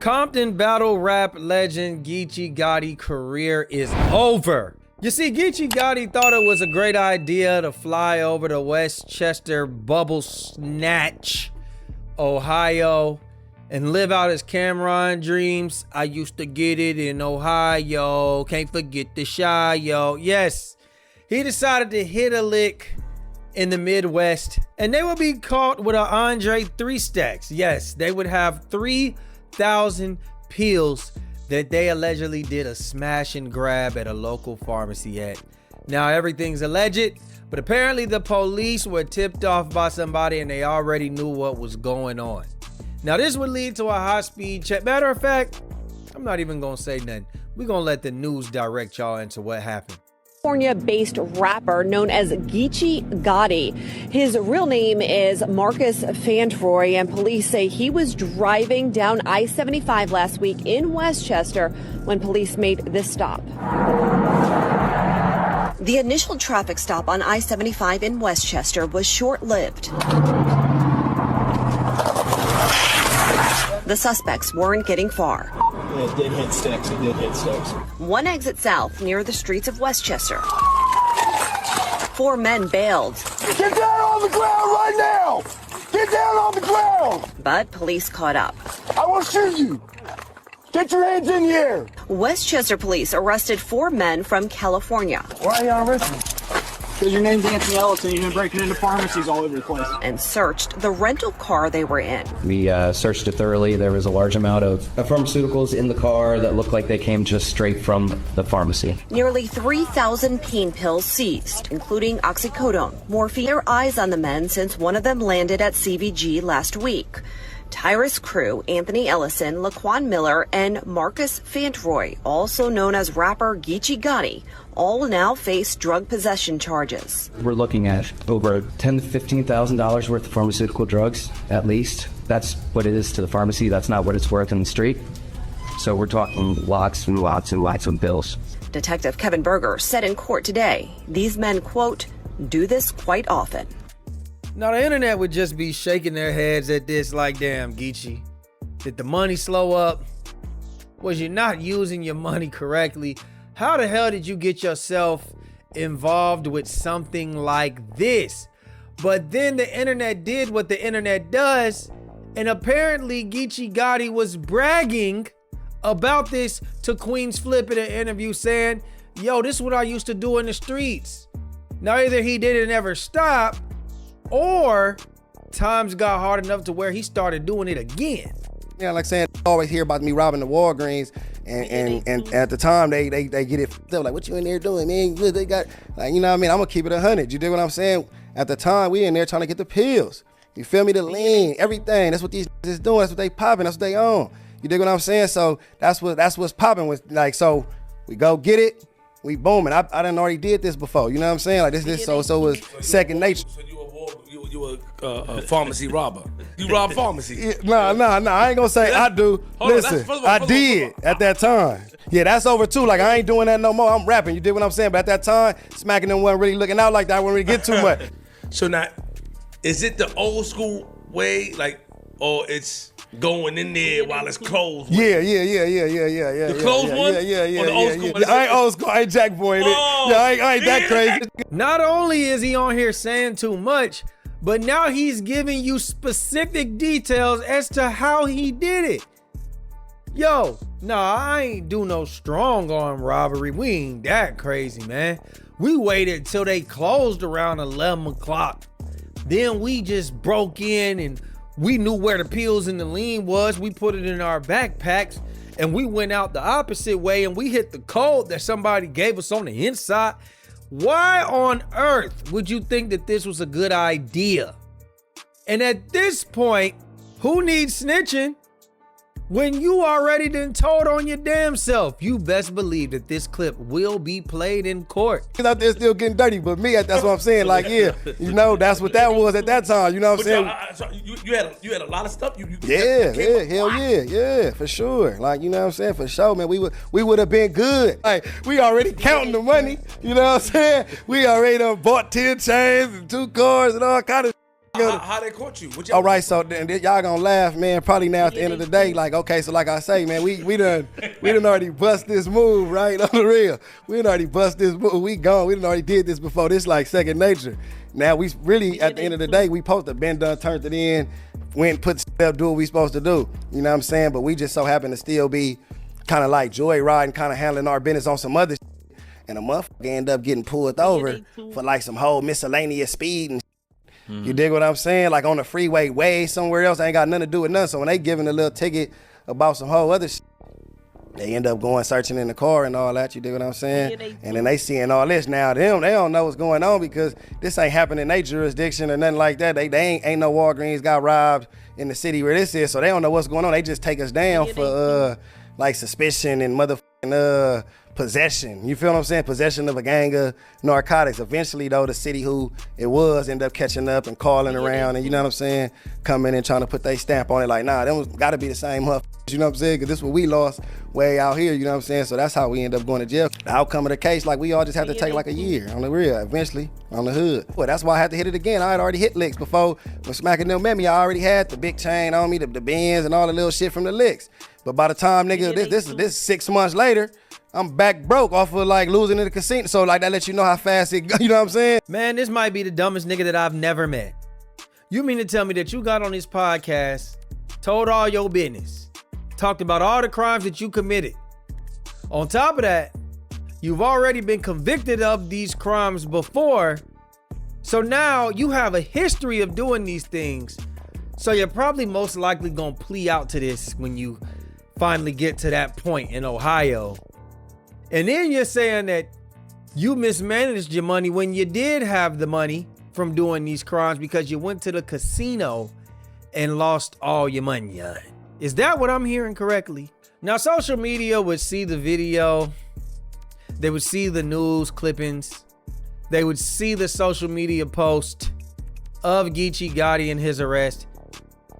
Compton battle rap legend Geechie Gotti career is over. You see, Geechie Gotti thought it was a great idea to fly over to Westchester, Bubble Snatch, Ohio, and live out his Cameron dreams. I used to get it in Ohio, can't forget the shy, yo. Yes, he decided to hit a lick in the Midwest, and they would be caught with an Andre 3 stacks. Yes, they would have 3,000 pills that they allegedly did a smash and grab at a local pharmacy at. Now everything's alleged, but apparently the police were tipped off by somebody and they already knew what was going on. Now this would lead to a high-speed check. Matter of fact, I'm not even gonna say nothing. We're gonna let the news direct y'all into what happened. California-based rapper known as Geechie Gotti. His real name is Marcus Fantroy, and police say he was driving down I-75 last week in Westchester when police made this stop. The initial traffic stop on I-75 in Westchester was short-lived. The suspects weren't getting far. It did hit sticks. It did hit sticks. One exit south near the streets of Westchester. 4 men bailed. Get down on the ground right now! Get down on the ground! But police caught up. I will shoot you! Get your hands in the air! Westchester police arrested 4 men from California. Why are y'all arresting me? Because your name's Anthony Ellis and you've been breaking into pharmacies all over the place. And searched the rental car they were in. We searched it thoroughly. There was a large amount of pharmaceuticals in the car that looked like they came just straight from the pharmacy. Nearly 3,000 pain pills seized, including oxycodone, morphine. Their eyes on the men since one of them landed at CVG last week. Tyrus Crew, Anthony Ellison, Laquan Miller, and Marcus Fantroy, also known as rapper Geechie Gotti, all now face drug possession charges. We're looking at over $10,000 to $15,000 worth of pharmaceutical drugs, at least. That's what it is to the pharmacy. That's not what it's worth in the street. So we're talking lots and lots and lots of bills. Detective Kevin Berger said in court today, these men, quote, do this quite often. Now the internet would just be shaking their heads at this like, damn, Geechie, did the money slow up? Was you not using your money correctly? How the hell did you get yourself involved with something like this? But then the internet did what the internet does, and apparently Geechie Gotti was bragging about this to Queen's Flip in an interview saying, yo, this is what I used to do in the streets. Now either he didn't ever stop, or times got hard enough to where he started doing it again. Yeah, like saying, always hear about me robbing the Walgreens, and at the time they get it. They're like, what you in there doing, man? They got, like, you know what I mean? I'm gonna keep it 100. You dig what I'm saying? At the time, we in there trying to get the pills. You feel me? The lean, everything. That's what these is doing. That's what they popping. That's what they own. You dig what I'm saying? So that's what's popping with, like, so we go get it. We booming. I done already did this before. You know what I'm saying? Like this so it was second nature. You a pharmacy robber. You rob pharmacy. No, I ain't gonna say I do. Listen, I did at that time. Yeah, that's over too. Like, I ain't doing that no more. I'm rapping. You did what I'm saying? But at that time, smacking them wasn't really looking out like that. I wouldn't really get too much. So now, is it the old school way, like, or it's going in there while it's closed? Yeah. The closed one? Yeah. Or the old school one? I ain't old school. I ain't Jack Boy in it. Yeah, I ain't that crazy. Not only is he on here saying too much, but now he's giving you specific details as to how he did it. Yo, nah, I ain't do no strong arm robbery. We ain't that crazy, man. We waited till they closed around 11 o'clock. Then we just broke in and we knew where the pills and the lean was. We put it in our backpacks and we went out the opposite way and we hit the code that somebody gave us on the inside. Why on earth would you think that this was a good idea? And at this point, who needs snitching when you already done told on your damn self? You best believe that this clip will be played in court. He's out there still getting dirty, but me, that's what I'm saying. Like, yeah, you know, that's what that was at that time. You know what I'm saying? You had a lot of stuff. Hell yeah, for sure. Like, you know what I'm saying? For sure, man. We would have been good. Like, we already counting the money. You know what I'm saying? We already done bought 10 chains and 2 cars and all kind of. How they caught you? What All right, so then y'all gonna laugh, man. Probably now at the end of the day, like, okay, so like I say, man, we done already bust this move, right? On the real, we done already bust this move. We gone. We done already did this before. This like second nature. Now we really, at the end of the day, we supposed to been done, turned it in, went put up, do what we supposed to do. You know what I'm saying? But we just so happen to still be kind of like joyriding, kind of handling our business on some other shit. And a motherfucker end up getting pulled over for like some whole miscellaneous speed and shit. You dig what I'm saying? Like on the freeway way somewhere else, ain't got nothing to do with nothing. So when they giving a little ticket about some whole other shit, they end up going searching in the car and all that. You dig what I'm saying? And then they seeing all this now. They don't know what's going on because this ain't happening in their jurisdiction or nothing like that. They ain't no Walgreens got robbed in the city where this is, so they don't know what's going on. They just take us down for like suspicion and motherfucking possession. You feel what I'm saying? Possession of a gang of narcotics. Eventually though, the city who it was end up catching up and calling around and you know what I'm saying? Coming and trying to put their stamp on it like, nah, them gotta be the same motherfuckers, you know what I'm saying? Cause this is what we lost way out here, you know what I'm saying? So that's how we end up going to jail. The outcome of the case, like we all just had to take like a year on the real, eventually on the hood. Well, that's why I had to hit it again. I had already hit licks before when Smacking them met me. I already had the big chain on me, the Benz and all the little shit from the licks. But by the time, nigga, this 6 months later, I'm back broke off of like losing in the casino. So like that lets you know how fast it go, you know what I'm saying? Man, this might be the dumbest nigga that I've never met. You mean to tell me that you got on this podcast, told all your business, talked about all the crimes that you committed. On top of that, you've already been convicted of these crimes before. So now you have a history of doing these things. So you're probably most likely gonna plea out to this when you finally get to that point in Ohio. And then you're saying that you mismanaged your money when you did have the money from doing these crimes because you went to the casino and lost all your money. Is that what I'm hearing correctly? Now, social media would see the video. They would see the news clippings. They would see the social media post of Geechie Gotti and his arrest.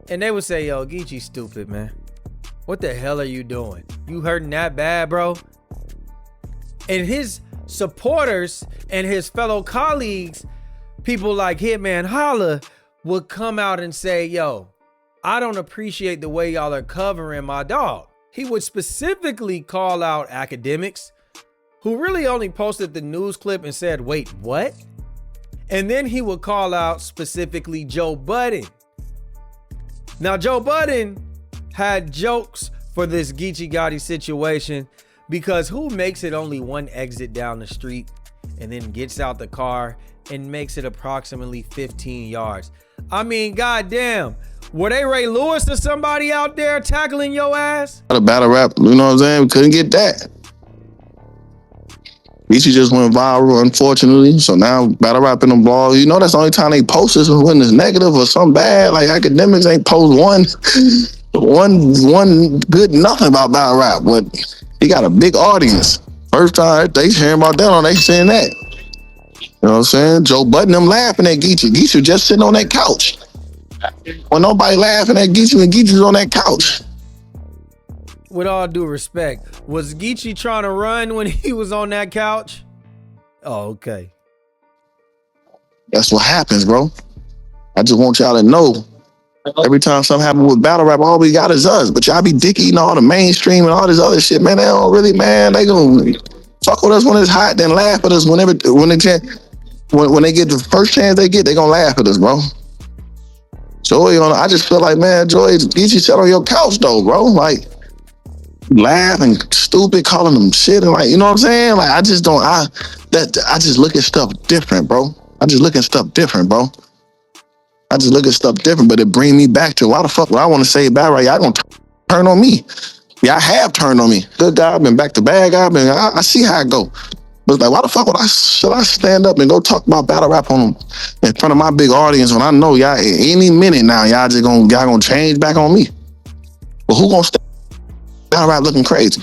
And they would say, yo, Geechie's stupid, man. What the hell are you doing? You hurting that bad, bro? And his supporters and his fellow colleagues, people like HITMAN, HOLLA, would come out and say, yo, I don't appreciate the way y'all are covering my dog. He would specifically call out academics who really only posted the news clip and said, wait, what? And then he would call out specifically Joe Budden. Now, Joe Budden had jokes for this Geechie Gotti situation because who makes it only one exit down the street and then gets out the car and makes it approximately 15 yards? I mean, goddamn, were they Ray Lewis or somebody out there tackling your ass? A battle rap, you know what I'm saying? We couldn't get that. Geechie just went viral, unfortunately. So now battle rap in the blog, you know, that's the only time they post this when it's negative or something bad. Like academics ain't post one good nothing about battle rap, but he got a big audience. First time they hearing about that, they saying that. You know what I'm saying? Joe Budden, them laughing at Geechie. Geechie just sitting on that couch. When nobody laughing at Geechie when Geechie's on that couch. With all due respect, was Geechie trying to run when he was on that couch? Oh, okay. That's what happens, bro. I just want y'all to know, every time something happens with battle rap, all we got is us. But y'all be dick eating all the mainstream and all this other shit, man. They don't really, man. They gonna fuck with us when it's hot, then laugh at us when they get the first chance they get, they gonna laugh at us, bro. Joey, I just feel like, man, Joey, Geechie sat on your couch though, bro. Like, laughing, stupid, calling them shit, and like, you know what I'm saying? Like, I just look at stuff different, bro. I just look at stuff different, but it bring me back to why the fuck would I want to say bad right? Y'all gonna turn on me. Y'all have turned on me. Good guy, I've been back to bad guy, I see how it go. But it's like, why the fuck should I stand up and go talk about battle rap on in front of my big audience when I know y'all any minute now y'all gonna change back on me? But who gonna stand battle rap looking crazy?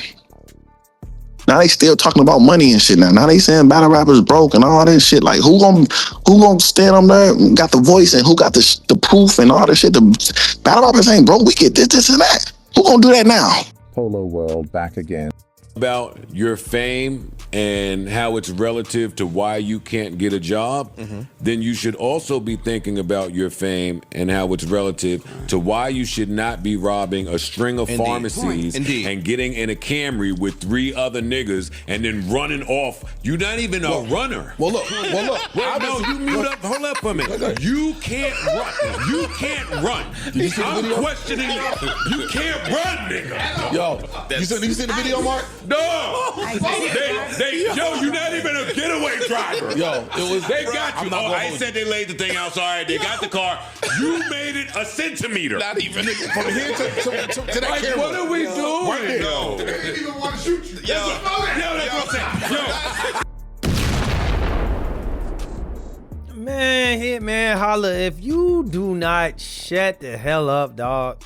Now they still talking about money and shit now. Now they saying battle rappers broke and all this shit. Like who gonna stand up there and got the voice and who got the proof and all this shit? The battle rappers ain't broke. We get this and that. Who gonna do that now? Polo World back again. About your fame and how it's relative to why you can't get a job, then you should also be thinking about your fame and how it's relative to why you should not be robbing a string of pharmacies and getting in a Camry with 3 other niggas and then running off. You're not even a runner. Well, look. Wait, no, you mute up. Hold up for a minute. You can't run. You can't run. I'm questioning it. You can't run, nigga. Yo, you see the video, Mark? No. Yo, you're not even a getaway driver. Yo, they got you. I said they laid the thing out. Sorry, they got the car. You made it a centimeter. Not even from here to that camera. What are we doing? Right here. Yo. They didn't even want to shoot you. Yo, that's what I'm saying. Man, Hitman Holla, if you do not shut the hell up, dog,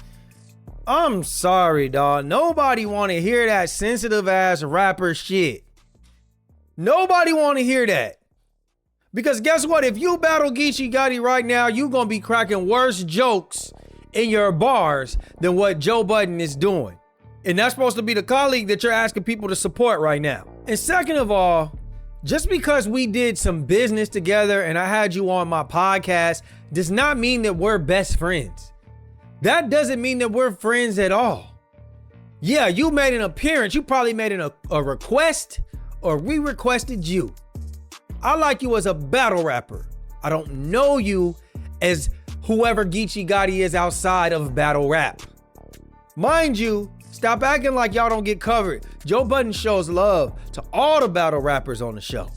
I'm sorry, dog. Nobody want to hear that sensitive ass rapper shit. Nobody want to hear that. Because guess what? If you battle Geechie Gotti right now, you gonna be cracking worse jokes in your bars than what Joe Budden is doing. And that's supposed to be the colleague that you're asking people to support right now. And second of all, just because we did some business together and I had you on my podcast does not mean that we're best friends. That doesn't mean that we're friends at all. Yeah, you made an appearance. You probably made a request or we requested you. I like you as a battle rapper. I don't know you as whoever Geechie Gotti is outside of battle rap. Mind you, stop acting like y'all don't get covered. Joe Budden shows love to all the battle rappers on the show.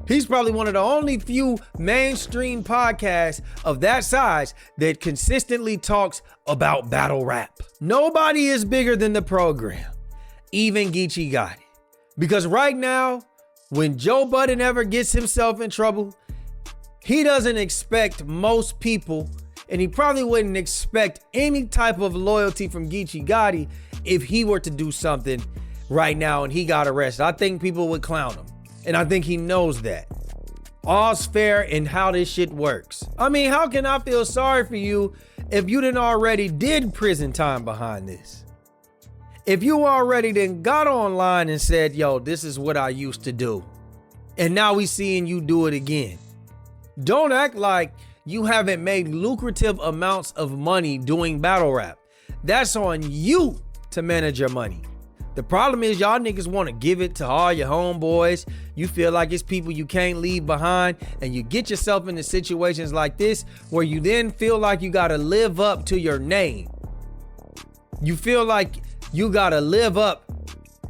He's probably one of the only few mainstream podcasts of that size that consistently talks about battle rap. Nobody is bigger than the program, even Geechie Gotti. Because right now, when Joe Budden ever gets himself in trouble, he doesn't expect most people, and he probably wouldn't expect any type of loyalty from Geechie Gotti if he were to do something right now and he got arrested. I think people would clown him. And I think he knows that. All's fair in how this shit works. I mean, how can I feel sorry for you if you done already did prison time behind this? If you already then got online and said, yo, this is what I used to do, and now we seeing you do it again. Don't act like you haven't made lucrative amounts of money doing battle rap. That's on you to manage your money. The problem is y'all niggas want to give it to all your homeboys. You feel like it's people you can't leave behind, and you get yourself into situations like this where you then feel like you got to live up to your name. You feel like you got to live up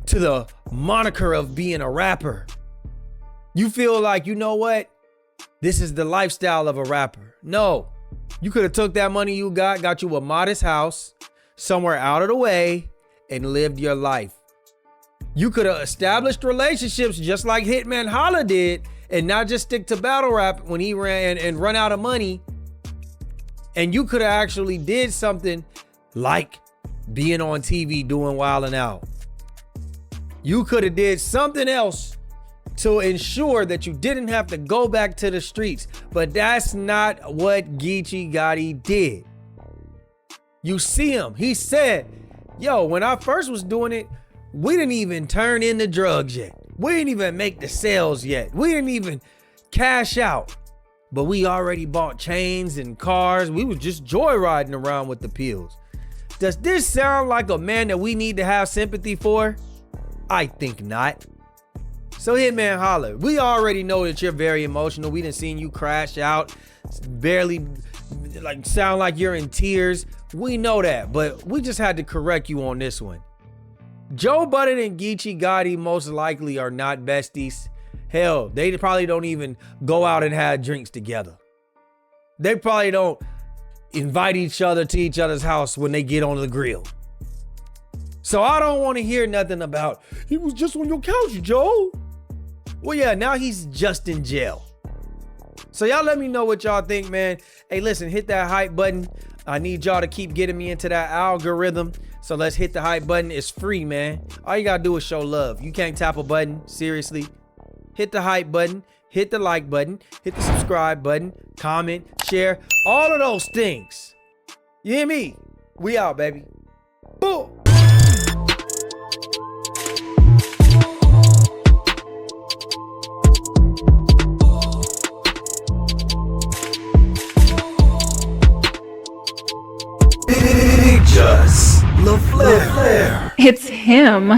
to the moniker of being a rapper. You feel like, you know what? This is the lifestyle of a rapper. No, you could have took that money you got you a modest house somewhere out of the way, and lived your life. You could have established relationships just like Hitman Holla did, and not just stick to battle rap when he ran and run out of money. And you could have actually did something like being on TV doing Wild 'N Out. You could have did something else to ensure that you didn't have to go back to the streets. But that's not what Geechie Gotti did. You see him. He said, yo, when I first was doing it, we didn't even turn in the drugs yet. We didn't even make the sales yet. We didn't even cash out. But we already bought chains and cars. We was just joyriding around with the pills. Does this sound like a man that we need to have sympathy for? I think not. So Hitman Holla, we already know that you're very emotional. We done seen you crash out, barely like sound like you're in tears. We know that, but we just had to correct you on this one. Joe Budden and Geechie Gotti most likely are not besties. Hell, they probably don't even go out and have drinks together. They probably don't invite each other to each other's house when they get on the grill. So I don't want to hear nothing about, he was just on your couch, Joe. Well, yeah, now he's just in jail. So y'all let me know what y'all think, man. Hey, listen, hit that hype button. I need y'all to keep getting me into that algorithm. So let's hit the hype button. It's free, man. All you gotta do is show love. You can't tap a button, seriously. Hit the hype button, hit the like button, hit the subscribe button, comment, share, all of those things. You hear me? We out, baby. Boom. It's him.